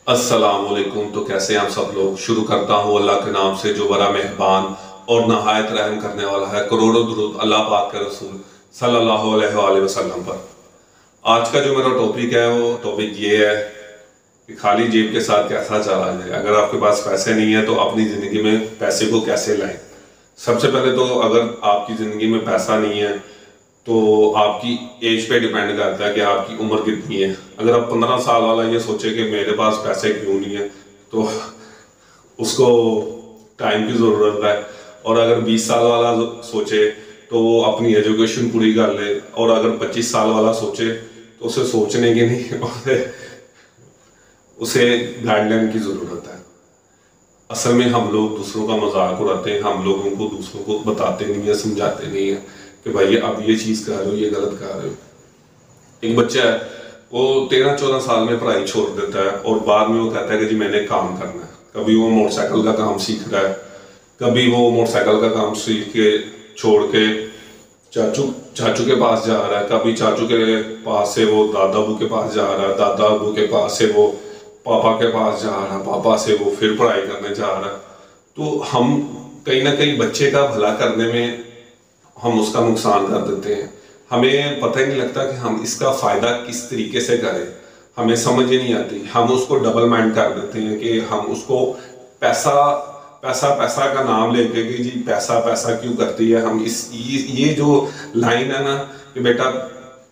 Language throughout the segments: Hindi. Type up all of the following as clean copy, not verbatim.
अस्सलामुअलैकुम। तो कैसे हैं आप सब लोग। शुरू करता हूँ अल्लाह के नाम से जो बड़ा मेहरबान और नहायत रहम करने वाला है। करोड़ों दुरूद अल्लाह पाक के रसूल सल्लल्लाहु अलैहि वसल्लम पर। आज का जो मेरा टॉपिक है वो टॉपिक ये है कि खाली जेब के साथ कैसा चला जाए। अगर आपके पास पैसे नहीं है तो अपनी ज़िंदगी में पैसे को कैसे लाएं। सबसे पहले तो अगर आपकी ज़िंदगी में पैसा नहीं है तो आपकी एज पे डिपेंड करता है कि आपकी उम्र कितनी है। अगर आप 15 साल वाला ये सोचे कि मेरे पास पैसे क्यों नहीं है तो उसको टाइम की ज़रूरत है। और अगर 20 साल वाला सोचे तो वो अपनी एजुकेशन पूरी कर ले। और अगर 25 साल वाला सोचे तो उसे सोचने की नहीं उसे गाइडलाइन की ज़रूरत है। असल में हम लोग दूसरों का मजाक उड़ाते हैं, हम लोगों को दूसरों को बताते नहीं है, समझाते नहीं है कि भाई अब ये चीज़ कर रहे हो, ये गलत कर रहे हो। एक बच्चा है वो 13-14 साल में पढ़ाई छोड़ देता है और बाद में वो कहता है कि जी मैंने काम करना है। कभी वो मोटरसाइकिल का काम सीख रहा है, कभी वो मोटरसाइकिल का काम सीख के छोड़ के चाचू चाचू के पास जा रहा है, कभी चाचू के पास से वो दादाबू के पास जा रहा है, दादाबू के पास से वो पापा के पास जा रहा है, पापा से वो फिर पढ़ाई करने जा रहा है। तो हम कहीं ना कहीं बच्चे का भला करने में हम उसका नुकसान कर देते हैं। हमें पता ही नहीं लगता कि हम इसका फ़ायदा किस तरीके से करें। हमें समझ ही नहीं आती, हम उसको डबल माइंड कर देते हैं कि हम उसको पैसा पैसा पैसा का नाम लेके कि जी पैसा पैसा क्यों करती है। हम ये जो लाइन है ना कि बेटा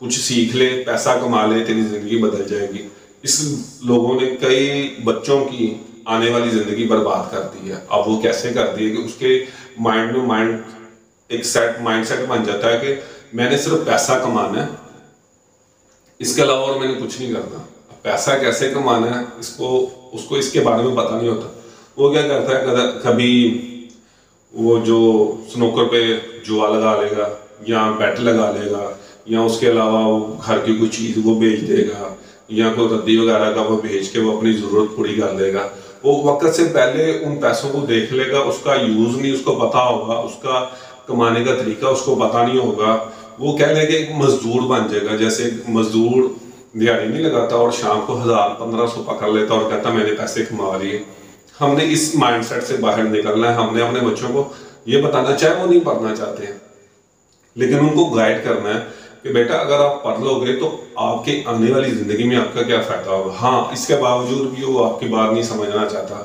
कुछ सीख ले, पैसा कमा ले, तेरी ज़िंदगी बदल जाएगी, इस लोगों ने कई बच्चों की आने वाली ज़िंदगी बर्बाद कर दी है। अब वो कैसे कर दी है कि उसके माइंड में एक माइंडसेट बन जाता है कि मैंने सिर्फ पैसा कमाना है, इसके अलावा और मैंने कुछ नहीं करना। पैसा कैसे कमाना है उसको इसके बारे में पता नहीं होता। वो क्या करता है, कभी वो जो स्नूकर पे जुआ लगा लेगा या बैट लगा लेगा, या उसके अलावा वो घर की कोई चीज़ वो बेच देगा, या कोई रद्दी वगैरह का वो बेच के वो अपनी ज़रूरत पूरी कर लेगा। वो वक्त से पहले उन पैसों को देख लेगा, उसका यूज़ नहीं उसको पता होगा, उसका कमाने का तरीका उसको पता नहीं होगा। वो कह लेगा एक मजदूर बन जाएगा। जैसे मजदूर दिहाड़ी नहीं लगाता और शाम को 1000-1500 पकड़ लेता और कहता मैंने पैसे कमा लिए। हमने इस माइंडसेट से बाहर निकलना है। हमने अपने बच्चों को ये बताना, चाहे वो नहीं पढ़ना चाहते हैं, लेकिन उनको गाइड करना है कि बेटा अगर आप पढ़ लोगे तो आपके आने वाली जिंदगी में आपका क्या फायदा होगा। हाँ, इसके बावजूद भी वो आपकी बात नहीं समझना चाहता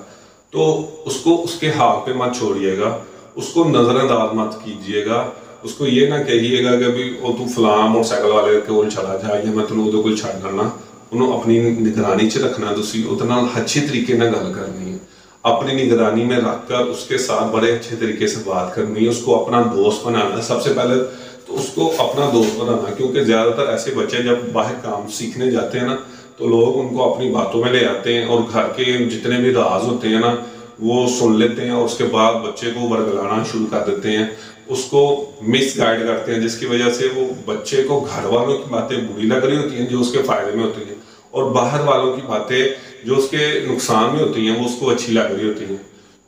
तो उसको उसके हाथ पे मत छोड़िएगा, उसको नजरअंदाज मत कीजिएगा। उसको ये ना कहिएगा कि भी वो तू फलां मोटरसाइकिल वाले कोल चला जा या मैं तेन कोल छड़ करना। उन्होंने अपनी निगरानी च रखना, उतना अच्छे तरीके ना गल करनी है, अपनी निगरानी में रखकर उसके साथ बड़े अच्छे तरीके से बात करनी है, उसको अपना दोस्त बनाना है। सबसे पहले तो उसको अपना दोस्त बनाना, क्योंकि ज़्यादातर ऐसे बच्चे जब बाहर काम सीखने जाते हैं ना तो लोग उनको अपनी बातों में ले आते हैं और घर के जितने भी राज होते हैं ना वो सुन लेते हैं और उसके बाद बच्चे को वर्गलाना शुरू कर देते हैं, उसको मिस गाइड करते हैं, जिसकी वजह से वो बच्चे को घर वालों की बातें बुरी लग रही होती हैं जो उसके फायदे में होती हैं, और बाहर वालों की बातें जो उसके नुकसान में होती हैं वो उसको अच्छी लग रही होती हैं।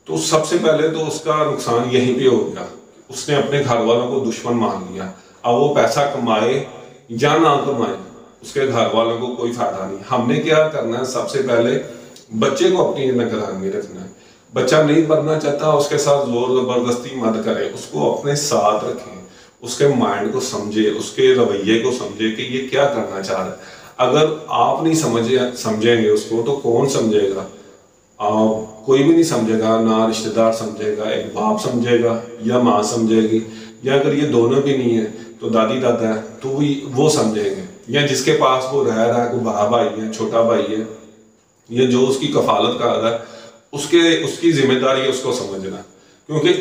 तो सबसे पहले तो उसका नुकसान यहीं पे हो गया, उसने अपने घर वालों को दुश्मन मान लिया। अब वो पैसा कमाए या ना कमाए उसके घर वालों को कोई फायदा नहीं। हमने क्या करना है, सबसे पहले बच्चे को अपनी निगरानी में रखना है। बच्चा नहीं पढ़ना चाहता, उसके साथ जोर जबरदस्ती मत करें, उसको अपने साथ रखें, उसके माइंड को समझे, उसके रवैये को समझे कि ये क्या करना चाह रहा है। अगर आप नहीं समझेंगे उसको तो कौन समझेगा। कोई भी नहीं समझेगा, ना रिश्तेदार समझेगा, एक बाप समझेगा या माँ समझेगी, या अगर ये दोनों भी नहीं है तो दादी दादा है तो वो समझेंगे, या जिसके पास वो रह रहा है, कोई बड़ा भाई है, छोटा भाई है, या जो उसकी कफालत कर रहा है उसकी जिम्मेदारी है उसको समझना। क्योंकि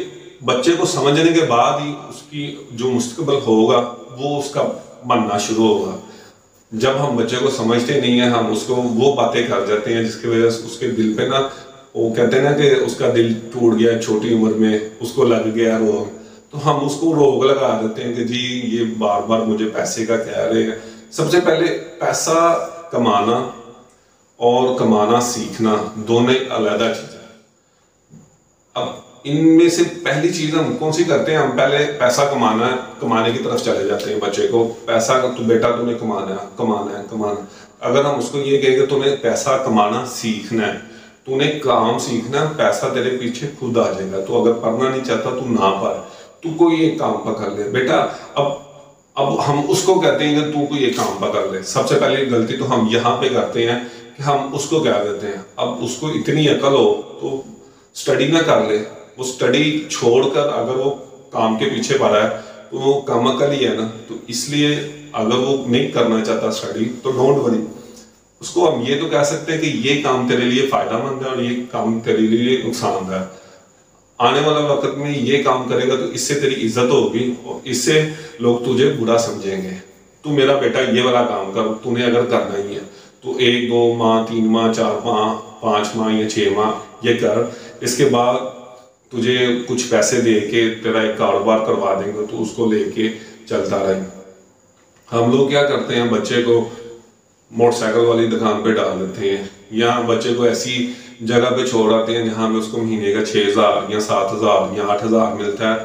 बच्चे को समझने के बाद ही उसकी जो मुस्तकबिल होगा वो उसका बनना शुरू होगा। जब हम बच्चे को समझते नहीं है, हम उसको वो बातें कर जाते हैं जिसकी वजह से उसके दिल पे ना, वो कहते हैं ना कि उसका दिल टूट गया छोटी उम्र में, उसको लग गया रोग, तो हम उसको रोग लगा देते हैं कि जी ये बार बार मुझे पैसे का कह रहे हैं। सबसे पहले पैसा कमाना और कमाना सीखना दोनों अलग चीज़ है। अब इनमें से पहली चीज हम कौन सी करते हैं, हम पहले पैसा कमाने की तरफ चले जाते हैं। बच्चे को पैसा, तू बेटा तूने कमाना है कमाना है कमाना। अगर हम उसको ये कहेंगे तूने पैसा कमाना सीखना है, तूने काम सीखना है, पैसा तेरे पीछे खुद आ जाएगा। तो अगर पढ़ना नहीं चाहता तू ना पढ़, तू कोई एक काम पकड़ ले बेटा। अब हम उसको कहते हैं कि तू कोई एक काम पकड़ ले। सबसे पहले गलती तो हम यहाँ पे करते हैं कि हम उसको कह देते हैं, अब उसको इतनी अकल हो तो स्टडी ना कर ले। वो स्टडी छोड़कर अगर वो काम के पीछे पड़ा है तो वो कम अकल ही है ना। तो इसलिए अगर वो नहीं करना चाहता स्टडी तो डोंट वरी, उसको हम ये तो कह सकते हैं कि ये काम तेरे लिए फायदेमंद है और ये काम तेरे लिए नुकसानदायक है। आने वाला वक्त में ये काम करेगा तो इससे तेरी इज्जत होगी और इससे लोग तुझे बुरा समझेंगे। तू मेरा बेटा ये वाला काम कर, तूने अगर करना ही है तो 1 2 माह 3 माह 4 माह 5 माह या 6 माह ये कर। इसके बाद तुझे कुछ पैसे दे के तेरा एक कारोबार करवा देंगे तो उसको लेके चलता रहे। हम लोग क्या करते हैं, बच्चे को मोटरसाइकिल वाली दुकान पे डाल देते हैं या बच्चे को ऐसी जगह पे छोड़ आते हैं जहाँ पे उसको महीने का 6,000 या 7,000 या 8,000 मिलता है।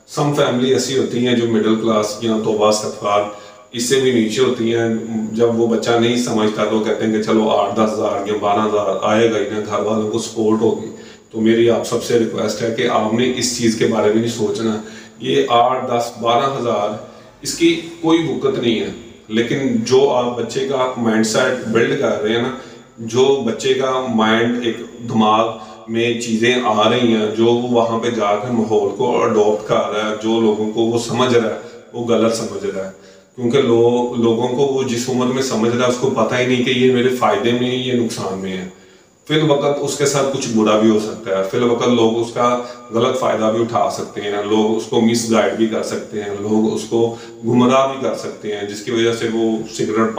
सम फैमिली ऐसी होती हैं जो मिडिल क्लास या तौबा इस्तगफार इससे भी नीचे होती हैं। जब वो बच्चा नहीं समझता तो कहते हैं कि चलो 8-10 हज़ार या 12,000 आएगा ही ना, घर वालों को सपोर्ट होगी। तो मेरी आप सबसे रिक्वेस्ट है कि आपने इस चीज़ के बारे में नहीं सोचना। ये 8-10-12,000 इसकी कोई बुकत नहीं है, लेकिन जो आप बच्चे का माइंडसेट बिल्ड कर रहे हैं ना, जो बच्चे का माइंड एक दिमाग में चीज़ें आ रही हैं, जो वो वहाँ पे जाकर माहौल को अडॉप्ट कर रहा है, जो लोगों को वो समझ रहा है वो गलत समझ रहा है। क्योंकि लोगों को वो जिस उम्र में समझ रहा है उसको पता ही नहीं कि ये मेरे फायदे में है ये नुकसान में है। फिर वक्त उसके साथ कुछ बुरा भी हो सकता है, फिर वक्त लोग उसका गलत फायदा भी उठा सकते हैं, लोग उसको मिसगाइड भी कर सकते हैं, लोग उसको गुमराह भी कर सकते हैं, जिसकी वजह से वो सिगरेट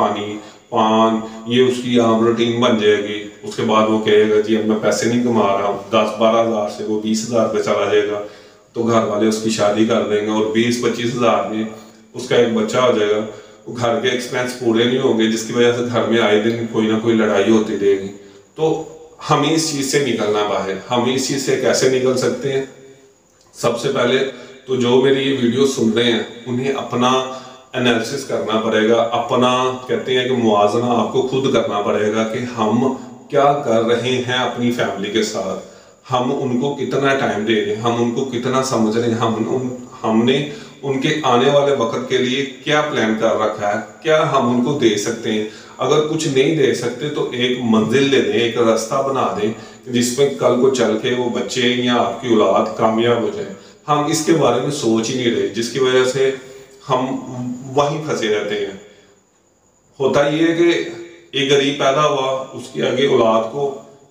पान ये उसकी आम रूटीन बन जाएगी। उसके बाद वो कहेगा जी अब मैं पैसे नहीं कमा रहा हूँ, 10-12 हज़ार से वो 20 हज़ार पे चला जाएगा। तो घर वाले उसकी शादी कर देंगे और 20-25 हज़ार में उसका एक बच्चा हो जाएगा। वो घर के एक्सपेंस पूरे नहीं होंगे, जिसकी वजह से घर में आए दिन कोई ना कोई लड़ाई होती रहेगी। तो हमें इस चीज़ से निकलना बाहर। हम इस चीज़ से कैसे निकल सकते हैं? सबसे पहले तो जो मेरी ये वीडियो सुन रहे हैं उन्हें अपना एनालिसिस करना पड़ेगा, अपना कहते हैं कि मुआवजा आपको खुद करना पड़ेगा कि हम क्या कर रहे हैं अपनी फैमिली के साथ, हम उनको कितना टाइम दे रहे हैं, हम उनको कितना समझ रहे हैं, हमने उनके आने वाले वक्त के लिए क्या प्लान कर रखा है, क्या हम उनको दे सकते हैं। अगर कुछ नहीं दे सकते तो एक मंजिल दे दें, एक रास्ता बना दें जिसमें कल को चल के वो बच्चे या आपकी औलाद कामयाब हो जाए। हम इसके बारे में सोच ही नहीं रहे, जिसकी वजह से हम वहीं फंसे रहते हैं। होता ये है कि एक गरीब पैदा हुआ, उसके आगे औलाद को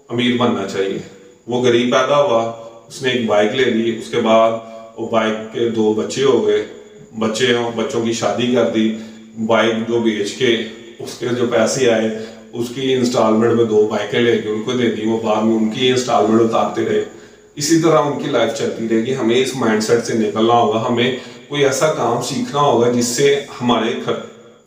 अमीर बनना चाहिए। वो गरीब पैदा हुआ, उसने एक बाइक ले ली, उसके बाद वो बाइक के 2 बच्चे हो गए, बच्चों की शादी कर दी, बाइक जो बेच के उसके जो पैसे आए उसकी इंस्टॉलमेंट में 2 बाइकें लेके उनको दे दी, वो बाद में उनकी इंस्टॉलमेंट उतारते रहे। इसी तरह उनकी लाइफ चलती रहेगी। हमें इस माइंडसेट से निकलना होगा, हमें कोई ऐसा काम सीखना होगा जिससे हमारे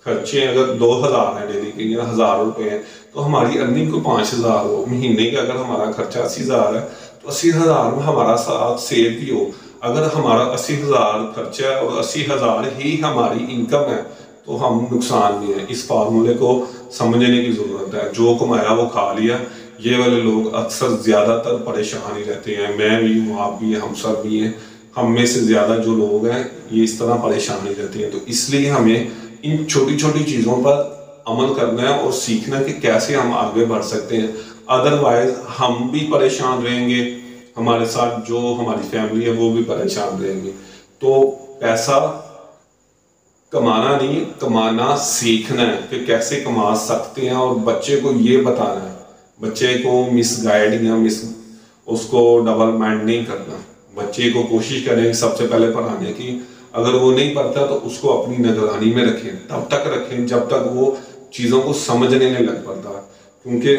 खर्चे अगर 2,000 है डेली के या 1,000 रुपए हैं तो हमारी अर्निंग को 5,000 हो। महीने का अगर हमारा खर्चा 80,000 है तो 80,000 में हमारा साथ सेव भी हो। अगर हमारा 80,000 खर्चा है और 80,000 ही हमारी इनकम है तो हम नुकसान में है। इस फार्मूले को समझने की जरूरत है। जो कमाया वो खा लिया, ये वाले लोग अक्सर ज्यादातर परेशान ही रहते हैं। मैं भी हूँ, आप भी हैं, हम सब भी हैं। हम में से ज्यादा जो लोग हैं ये इस तरह परेशान ही रहते हैं। तो इसलिए हमें इन छोटी छोटी चीजों पर अमल करना है और सीखना कि कैसे हम आगे बढ़ सकते हैं। अदरवाइज हम भी परेशान रहेंगे, हमारे साथ जो हमारी फैमिली है वो भी परेशान रहेंगे। तो पैसा कमाना नहीं, कमाना सीखना है कि कैसे कमा सकते हैं और बच्चे को ये बताना है। बच्चे को मिसगाइड या उसको डबल माइंड नहीं करना। बच्चे को कोशिश करें सबसे पहले पढ़ाने की। अगर वो नहीं पढ़ता तो उसको अपनी निगरानी में रखें, तब तक रखें जब तक वो चीज़ों को समझने नहीं लग पड़ता। क्योंकि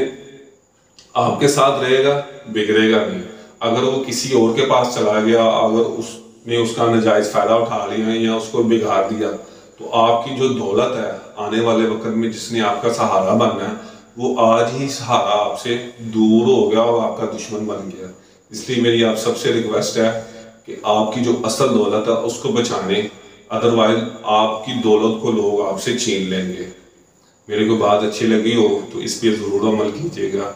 आपके साथ रहेगा बिगड़ेगा नहीं। अगर वो किसी और के पास चला गया, अगर उसने उसका नाजायज फायदा उठा लिया या उसको बिगाड़ दिया तो आपकी जो दौलत है आने वाले वक्त में जिसने आपका सहारा बनना है वो आज ही सहारा आपसे दूर हो गया और आपका दुश्मन बन गया। इसलिए मेरी आप सबसे रिक्वेस्ट है कि आपकी जो असल दौलत है उसको बचाने, अदरवाइज आपकी दौलत को लोग आपसे छीन लेंगे। मेरे को बात अच्छी लगी हो तो इस पर ज़रूर अमल कीजिएगा।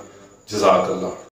जज़ाकल्लाह।